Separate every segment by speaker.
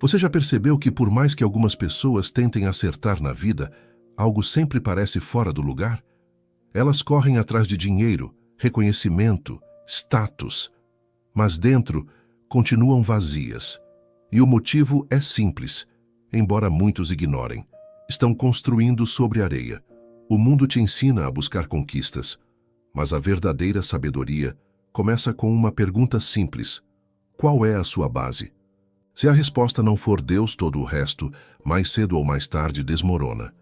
Speaker 1: Você já percebeu que por mais que algumas pessoas tentem acertar na vida, algo sempre parece fora do lugar? Elas correm atrás de dinheiro, reconhecimento, status, mas dentro continuam vazias. E o motivo é simples, embora muitos ignorem. Estão construindo sobre areia. O mundo te ensina a buscar conquistas, mas a verdadeira sabedoria começa com uma pergunta simples: qual é a sua base? Se a resposta não for Deus, todo o resto, mais cedo ou mais tarde, desmorona.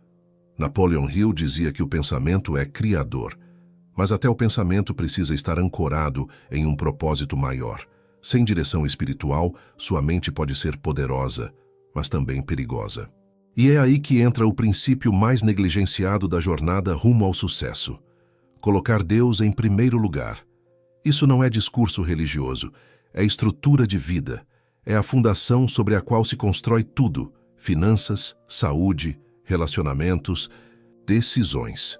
Speaker 1: Napoleon Hill dizia que o pensamento é criador, mas até o pensamento precisa estar ancorado em um propósito maior. Sem direção espiritual, sua mente pode ser poderosa, mas também perigosa. E é aí que entra o princípio mais negligenciado da jornada rumo ao sucesso: colocar Deus em primeiro lugar. Isso não é discurso religioso, é estrutura de vida, é a fundação sobre a qual se constrói tudo: finanças, saúde, relacionamentos, decisões.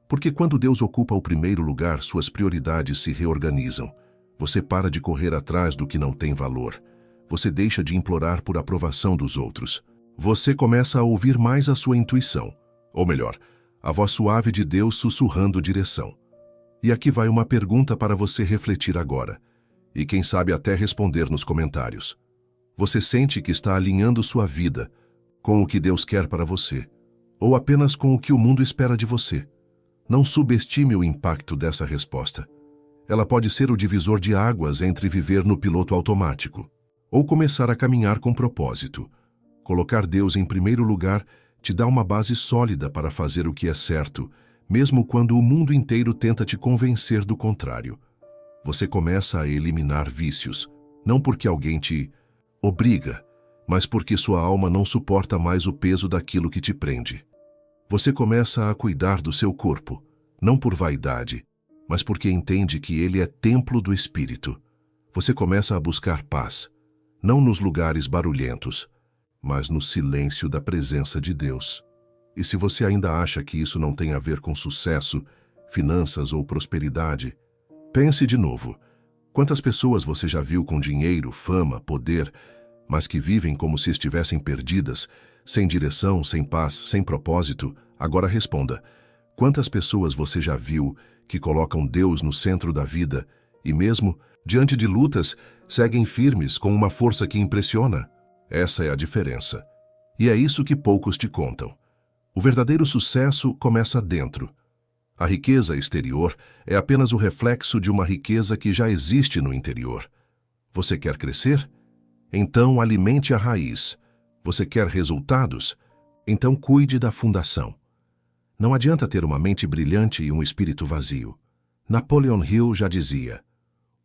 Speaker 1: Porque quando Deus ocupa o primeiro lugar, suas prioridades se reorganizam. Você para de correr atrás do que não tem valor. Você deixa de implorar por aprovação dos outros. Você começa a ouvir mais a sua intuição, ou melhor, a voz suave de Deus sussurrando direção. E aqui vai uma pergunta para você refletir agora, e quem sabe até responder nos comentários. Você sente que está alinhando sua vida com o que Deus quer para você, ou apenas com o que o mundo espera de você? Não subestime o impacto dessa resposta. Ela pode ser o divisor de águas entre viver no piloto automático ou começar a caminhar com propósito. Colocar Deus em primeiro lugar te dá uma base sólida para fazer o que é certo, mesmo quando o mundo inteiro tenta te convencer do contrário. Você começa a eliminar vícios, não porque alguém te obriga, mas porque sua alma não suporta mais o peso daquilo que te prende. Você começa a cuidar do seu corpo, não por vaidade, mas porque entende que ele é templo do Espírito. Você começa a buscar paz, não nos lugares barulhentos, mas no silêncio da presença de Deus. E se você ainda acha que isso não tem a ver com sucesso, finanças ou prosperidade, pense de novo. Quantas pessoas você já viu com dinheiro, fama, poder, mas que vivem como se estivessem perdidas, sem direção, sem paz, sem propósito? Agora responda: quantas pessoas você já viu que colocam Deus no centro da vida e mesmo diante de lutas seguem firmes com uma força que impressiona? Essa é a diferença. E é isso que poucos te contam. O verdadeiro sucesso começa dentro. A riqueza exterior é apenas o reflexo de uma riqueza que já existe no interior. Você quer crescer? Então alimente a raiz. Você quer resultados? Então cuide da fundação. Não adianta ter uma mente brilhante e um espírito vazio. Napoleon Hill já dizia: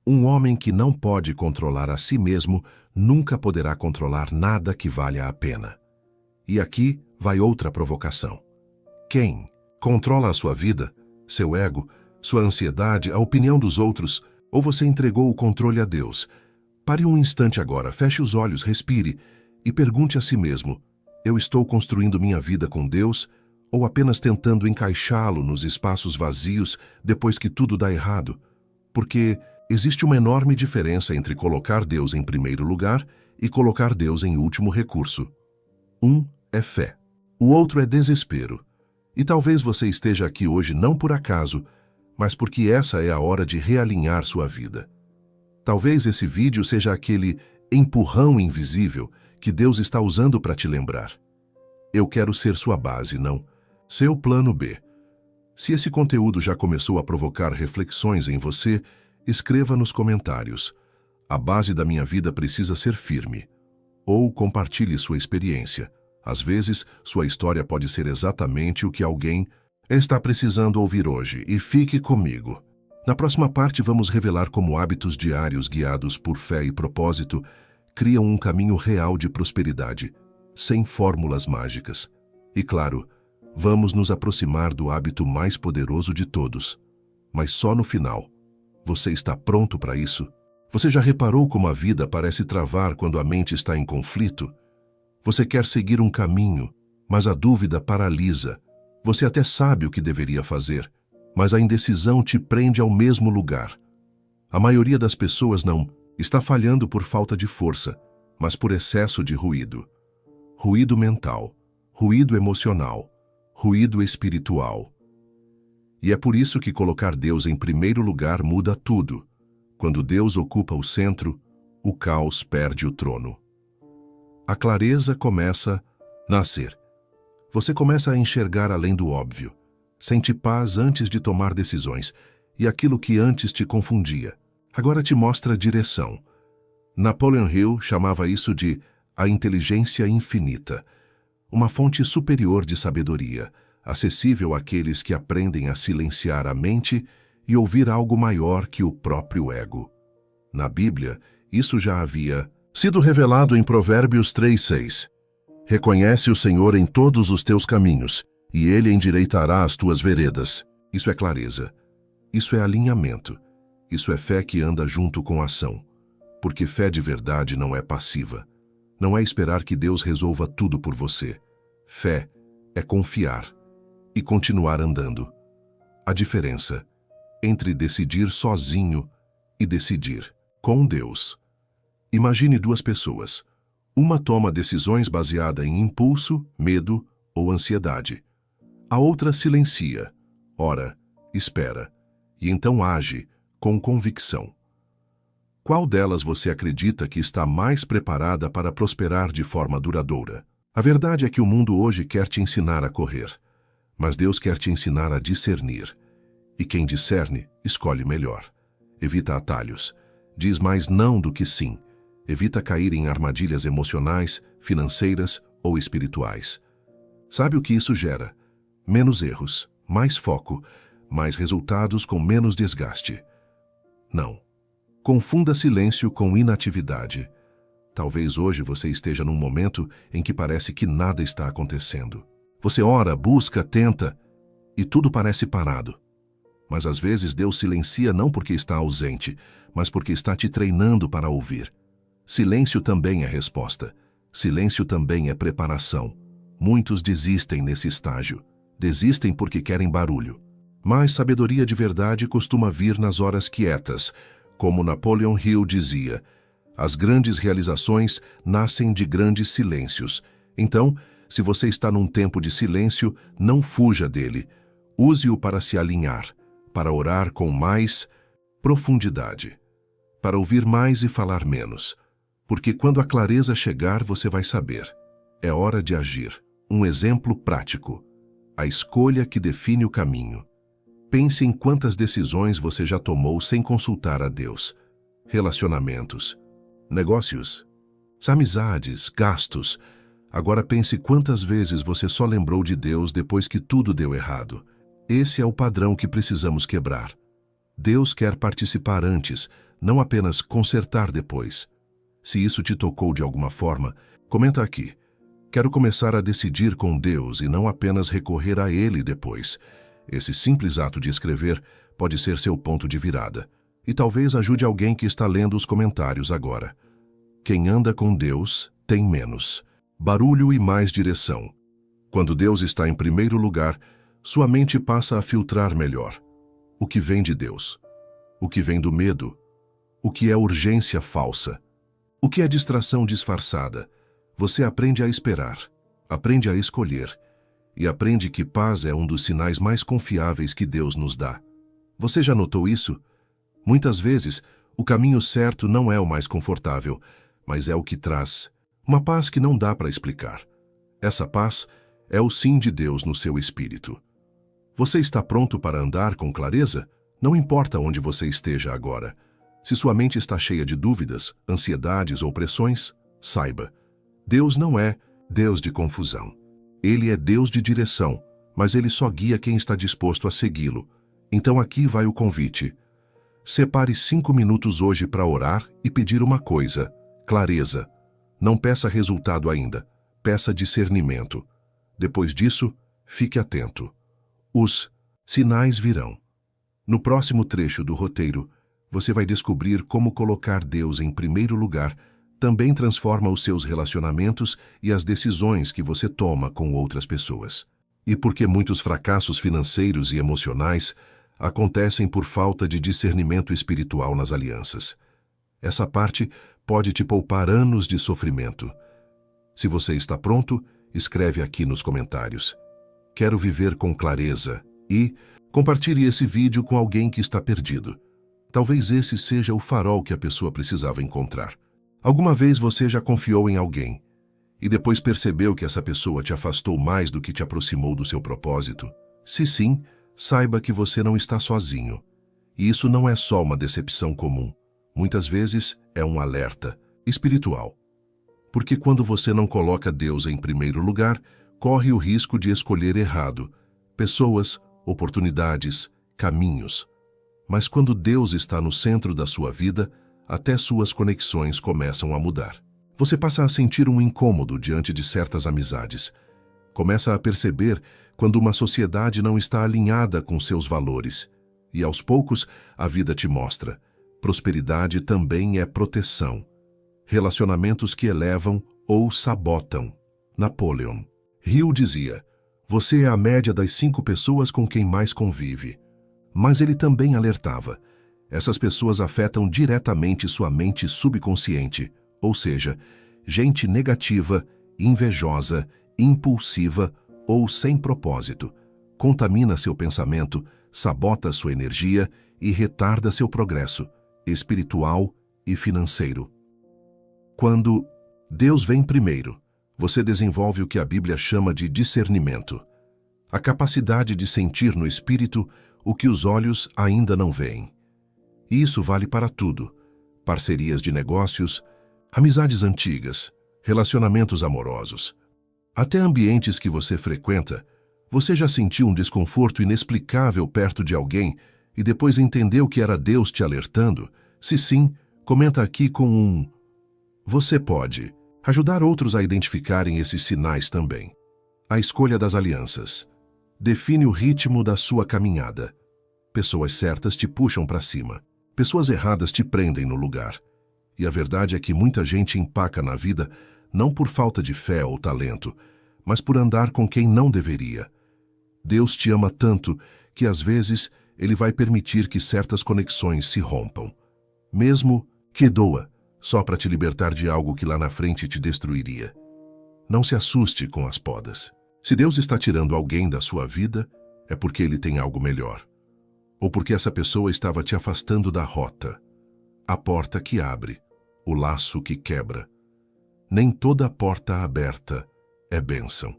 Speaker 1: um homem que não pode controlar a si mesmo nunca poderá controlar nada que valha a pena. E aqui vai outra provocação. Quem controla a sua vida, seu ego, sua ansiedade, a opinião dos outros, ou você entregou o controle a Deus? Pare um instante agora, feche os olhos, respire e pergunte a si mesmo: eu estou construindo minha vida com Deus ou apenas tentando encaixá-lo nos espaços vazios depois que tudo dá errado? Porque existe uma enorme diferença entre colocar Deus em primeiro lugar e colocar Deus em último recurso. Um é fé, o outro é desespero. E talvez você esteja aqui hoje não por acaso, mas porque essa é a hora de realinhar sua vida. Talvez esse vídeo seja aquele empurrão invisível que Deus está usando para te lembrar: eu quero ser sua base, não seu plano B. Se esse conteúdo já começou a provocar reflexões em você, escreva nos comentários: a base da minha vida precisa ser firme. Ou compartilhe sua experiência. Às vezes, sua história pode ser exatamente o que alguém está precisando ouvir hoje. E fique comigo. Na próxima parte vamos revelar como hábitos diários guiados por fé e propósito criam um caminho real de prosperidade, sem fórmulas mágicas. E claro, vamos nos aproximar do hábito mais poderoso de todos. Mas só no final. Você está pronto para isso? Você já reparou como a vida parece travar quando a mente está em conflito? Você quer seguir um caminho, mas a dúvida paralisa. Você até sabe o que deveria fazer, mas a indecisão te prende ao mesmo lugar. A maioria das pessoas não está falhando por falta de força, mas por excesso de ruído. Ruído mental, ruído emocional, ruído espiritual. E é por isso que colocar Deus em primeiro lugar muda tudo. Quando Deus ocupa o centro, o caos perde o trono. A clareza começa a nascer. Você começa a enxergar além do óbvio. Sente paz antes de tomar decisões, e aquilo que antes te confundia, agora te mostra direção. Napoleon Hill chamava isso de a inteligência infinita, uma fonte superior de sabedoria, acessível àqueles que aprendem a silenciar a mente e ouvir algo maior que o próprio ego. Na Bíblia, isso já havia sido revelado em Provérbios 3:6. Reconhece o Senhor em todos os teus caminhos, e Ele endireitará as tuas veredas. Isso é clareza. Isso é alinhamento. Isso é fé que anda junto com ação. Porque fé de verdade não é passiva. Não é esperar que Deus resolva tudo por você. Fé é confiar e continuar andando. A diferença entre decidir sozinho e decidir com Deus. Imagine duas pessoas. Uma toma decisões baseada em impulso, medo ou ansiedade. A outra silencia, ora, espera, e então age com convicção. Qual delas você acredita que está mais preparada para prosperar de forma duradoura? A verdade é que o mundo hoje quer te ensinar a correr, mas Deus quer te ensinar a discernir. E quem discerne, escolhe melhor. Evita atalhos. Diz mais não do que sim. Evita cair em armadilhas emocionais, financeiras ou espirituais. Sabe o que isso gera? Menos erros, mais foco, mais resultados com menos desgaste. Não. Confunda silêncio com inatividade. Talvez hoje você esteja num momento em que parece que nada está acontecendo. Você ora, busca, tenta, e tudo parece parado. Mas às vezes Deus silencia não porque está ausente, mas porque está te treinando para ouvir. Silêncio também é resposta. Silêncio também é preparação. Muitos desistem nesse estágio. Desistem porque querem barulho. Mas sabedoria de verdade costuma vir nas horas quietas. Como Napoleon Hill dizia, as grandes realizações nascem de grandes silêncios. Então, se você está num tempo de silêncio, não fuja dele. Use-o para se alinhar, para orar com mais profundidade, para ouvir mais e falar menos. Porque quando a clareza chegar, você vai saber. É hora de agir. Um exemplo prático. A escolha que define o caminho. Pense em quantas decisões você já tomou sem consultar a Deus. Relacionamentos, negócios, amizades, gastos. Agora pense quantas vezes você só lembrou de Deus depois que tudo deu errado. Esse é o padrão que precisamos quebrar. Deus quer participar antes, não apenas consertar depois. Se isso te tocou de alguma forma, comenta aqui. Quero começar a decidir com Deus e não apenas recorrer a Ele depois. Esse simples ato de escrever pode ser seu ponto de virada. E talvez ajude alguém que está lendo os comentários agora. Quem anda com Deus tem menos barulho e mais direção. Quando Deus está em primeiro lugar, sua mente passa a filtrar melhor. O que vem de Deus? O que vem do medo? O que é urgência falsa? O que é distração disfarçada? Você aprende a esperar, aprende a escolher e aprende que paz é um dos sinais mais confiáveis que Deus nos dá. Você já notou isso? Muitas vezes, o caminho certo não é o mais confortável, mas é o que traz uma paz que não dá para explicar. Essa paz é o sim de Deus no seu espírito. Você está pronto para andar com clareza? Não importa onde você esteja agora. Se sua mente está cheia de dúvidas, ansiedades ou pressões, saiba. Deus não é Deus de confusão. Ele é Deus de direção, mas Ele só guia quem está disposto a segui-lo. Então aqui vai o convite. Separe 5 minutos hoje para orar e pedir uma coisa: clareza. Não peça resultado ainda, peça discernimento. Depois disso, fique atento. Os sinais virão. No próximo trecho do roteiro, você vai descobrir como colocar Deus em primeiro lugar também transforma os seus relacionamentos e as decisões que você toma com outras pessoas. E porque muitos fracassos financeiros e emocionais acontecem por falta de discernimento espiritual nas alianças. Essa parte pode te poupar anos de sofrimento. Se você está pronto, escreve aqui nos comentários. Quero viver com clareza e compartilhe esse vídeo com alguém que está perdido. Talvez esse seja o farol que a pessoa precisava encontrar. Alguma vez você já confiou em alguém e depois percebeu que essa pessoa te afastou mais do que te aproximou do seu propósito? Se sim, saiba que você não está sozinho. E isso não é só uma decepção comum. Muitas vezes é um alerta espiritual. Porque quando você não coloca Deus em primeiro lugar, corre o risco de escolher errado pessoas, oportunidades, caminhos. Mas quando Deus está no centro da sua vida, até suas conexões começam a mudar. Você passa a sentir um incômodo diante de certas amizades. Começa a perceber quando uma sociedade não está alinhada com seus valores. E aos poucos, a vida te mostra. Prosperidade também é proteção. Relacionamentos que elevam ou sabotam. Napoleon Hill dizia: você é a média das 5 pessoas com quem mais convive. Mas ele também alertava: essas pessoas afetam diretamente sua mente subconsciente, ou seja, gente negativa, invejosa, impulsiva ou sem propósito. Contamina seu pensamento, sabota sua energia e retarda seu progresso espiritual e financeiro. Quando Deus vem primeiro, você desenvolve o que a Bíblia chama de discernimento. A capacidade de sentir no espírito o que os olhos ainda não veem. E isso vale para tudo: parcerias de negócios, amizades antigas, relacionamentos amorosos. Até ambientes que você frequenta. Você já sentiu um desconforto inexplicável perto de alguém e depois entendeu que era Deus te alertando? Se sim, comenta aqui com um. Você pode ajudar outros a identificarem esses sinais também. A escolha das alianças define o ritmo da sua caminhada. Pessoas certas te puxam para cima. Pessoas erradas te prendem no lugar. E a verdade é que muita gente empaca na vida não por falta de fé ou talento, mas por andar com quem não deveria. Deus te ama tanto que às vezes Ele vai permitir que certas conexões se rompam. Mesmo que doa, só para te libertar de algo que lá na frente te destruiria. Não se assuste com as podas. Se Deus está tirando alguém da sua vida, é porque Ele tem algo melhor. Ou porque essa pessoa estava te afastando da rota. A porta que abre, o laço que quebra. Nem toda porta aberta é bênção.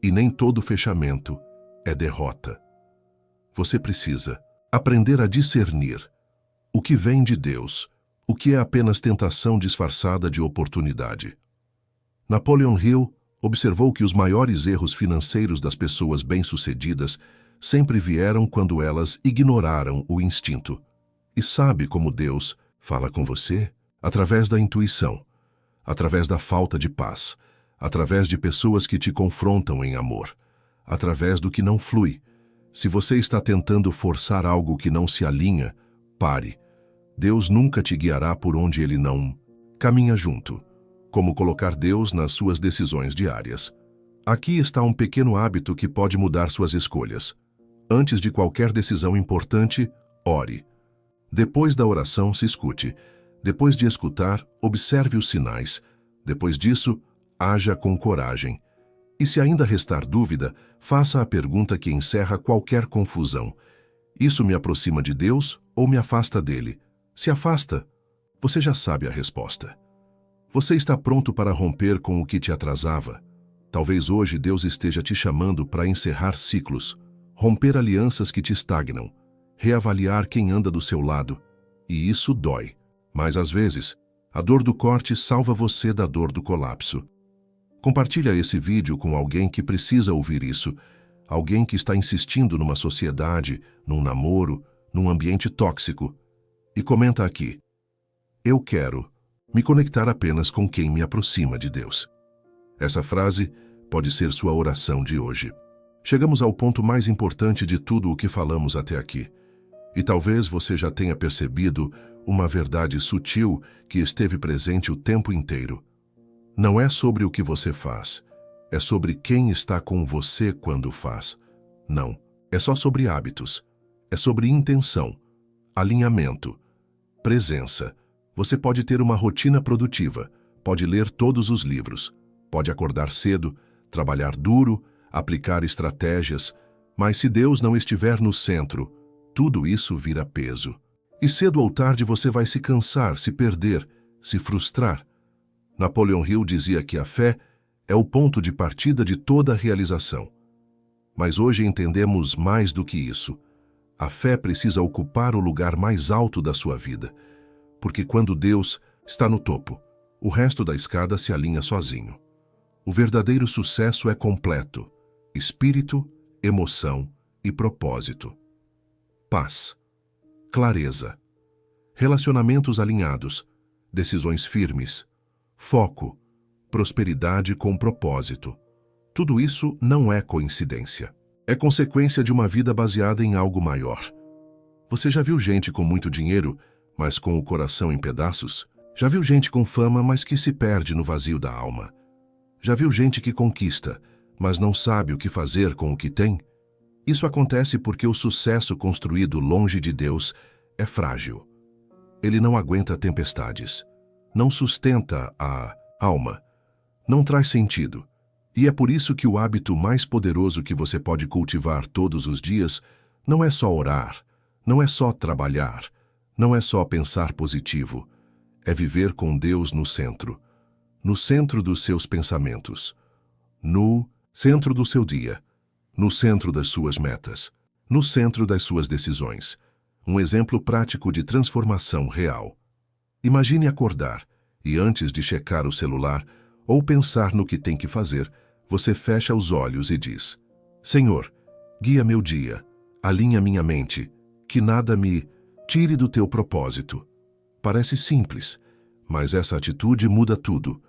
Speaker 1: E nem todo fechamento é derrota. Você precisa aprender a discernir o que vem de Deus, o que é apenas tentação disfarçada de oportunidade. Napoleon Hill observou que os maiores erros financeiros das pessoas bem-sucedidas sempre vieram quando elas ignoraram o instinto. E sabe como Deus fala com você? Através da intuição, através da falta de paz, através de pessoas que te confrontam em amor, através do que não flui. Se você está tentando forçar algo que não se alinha, pare. Deus nunca te guiará por onde Ele não caminha junto. Como colocar Deus nas suas decisões diárias. Aqui está um pequeno hábito que pode mudar suas escolhas. Antes de qualquer decisão importante, ore. Depois da oração, se escute. Depois de escutar, observe os sinais. Depois disso, haja com coragem. E se ainda restar dúvida, faça a pergunta que encerra qualquer confusão. Isso me aproxima de Deus ou me afasta dele? Se afasta, você já sabe a resposta. Você está pronto para romper com o que te atrasava? Talvez hoje Deus esteja te chamando para encerrar ciclos, romper alianças que te estagnam, reavaliar quem anda do seu lado. E isso dói. Mas às vezes, a dor do corte salva você da dor do colapso. Compartilha esse vídeo com alguém que precisa ouvir isso, alguém que está insistindo numa sociedade, num namoro, num ambiente tóxico. E comenta aqui: eu quero me conectar apenas com quem me aproxima de Deus. Essa frase pode ser sua oração de hoje. Chegamos ao ponto mais importante de tudo o que falamos até aqui. E talvez você já tenha percebido uma verdade sutil que esteve presente o tempo inteiro. Não é sobre o que você faz, é sobre quem está com você quando faz. Não, é só sobre hábitos, é sobre intenção, alinhamento, presença. Você pode ter uma rotina produtiva, pode ler todos os livros, pode acordar cedo, trabalhar duro, aplicar estratégias, mas se Deus não estiver no centro, tudo isso vira peso. E cedo ou tarde você vai se cansar, se perder, se frustrar. Napoleon Hill dizia que a fé é o ponto de partida de toda a realização. Mas hoje entendemos mais do que isso. A fé precisa ocupar o lugar mais alto da sua vida, porque quando Deus está no topo, o resto da escada se alinha sozinho. O verdadeiro sucesso é completo: espírito, emoção e propósito. Paz, clareza, relacionamentos alinhados, decisões firmes, foco, prosperidade com propósito. Tudo isso não é coincidência. É consequência de uma vida baseada em algo maior. Você já viu gente com muito dinheiro, mas com o coração em pedaços? Já viu gente com fama, mas que se perde no vazio da alma? Já viu gente que conquista, mas não sabe o que fazer com o que tem? Isso acontece porque o sucesso construído longe de Deus é frágil. Ele não aguenta tempestades, não sustenta a alma, não traz sentido. E é por isso que o hábito mais poderoso que você pode cultivar todos os dias não é só orar, não é só trabalhar, não é só pensar positivo. É viver com Deus no centro dos seus pensamentos, no centro do seu dia, no centro das suas metas, no centro das suas decisões. Um exemplo prático de transformação real. Imagine acordar e, antes de checar o celular ou pensar no que tem que fazer, você fecha os olhos e diz: Senhor, guia meu dia, alinha minha mente, que nada me tire do teu propósito. Parece simples, mas essa atitude muda tudo,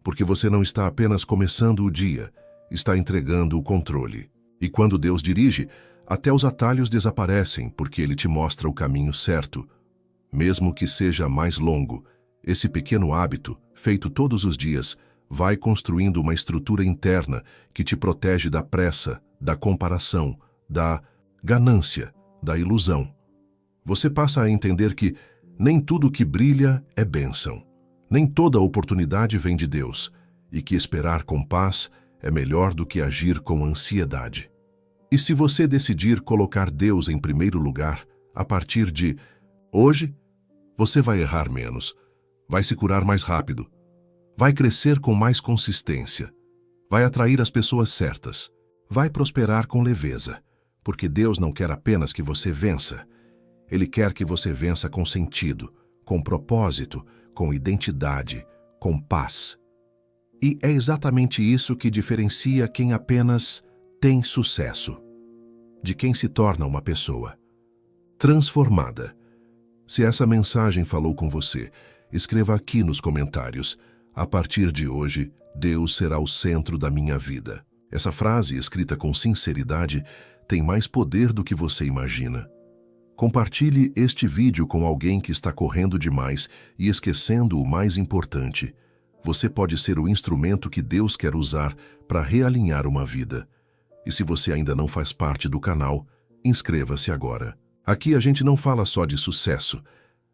Speaker 1: porque você não está apenas começando o dia, está entregando o controle. E quando Deus dirige, até os atalhos desaparecem, porque Ele te mostra o caminho certo. Mesmo que seja mais longo, esse pequeno hábito, feito todos os dias, vai construindo uma estrutura interna que te protege da pressa, da comparação, da ganância, da ilusão. Você passa a entender que nem tudo que brilha é bênção, nem toda oportunidade vem de Deus, e que esperar com paz é melhor do que agir com ansiedade. E se você decidir colocar Deus em primeiro lugar, a partir de hoje, você vai errar menos, vai se curar mais rápido, vai crescer com mais consistência, vai atrair as pessoas certas, vai prosperar com leveza, porque Deus não quer apenas que você vença. Ele quer que você vença com sentido, com propósito, com identidade, com paz. E é exatamente isso que diferencia quem apenas tem sucesso, de quem se torna uma pessoa transformada. Se essa mensagem falou com você, escreva aqui nos comentários: a partir de hoje, Deus será o centro da minha vida. Essa frase, escrita com sinceridade, tem mais poder do que você imagina. Compartilhe este vídeo com alguém que está correndo demais e esquecendo o mais importante. Você pode ser o instrumento que Deus quer usar para realinhar uma vida. E se você ainda não faz parte do canal, inscreva-se agora. Aqui a gente não fala só de sucesso,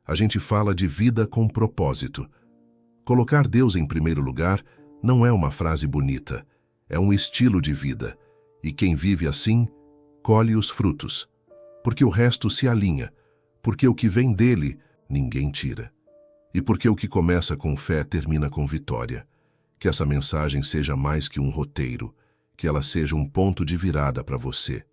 Speaker 1: a gente fala de vida com propósito. Colocar Deus em primeiro lugar não é uma frase bonita, é um estilo de vida. E quem vive assim, colhe os frutos. Porque o resto se alinha, porque o que vem dele, ninguém tira. E porque o que começa com fé termina com vitória. Que essa mensagem seja mais que um roteiro, que ela seja um ponto de virada para você.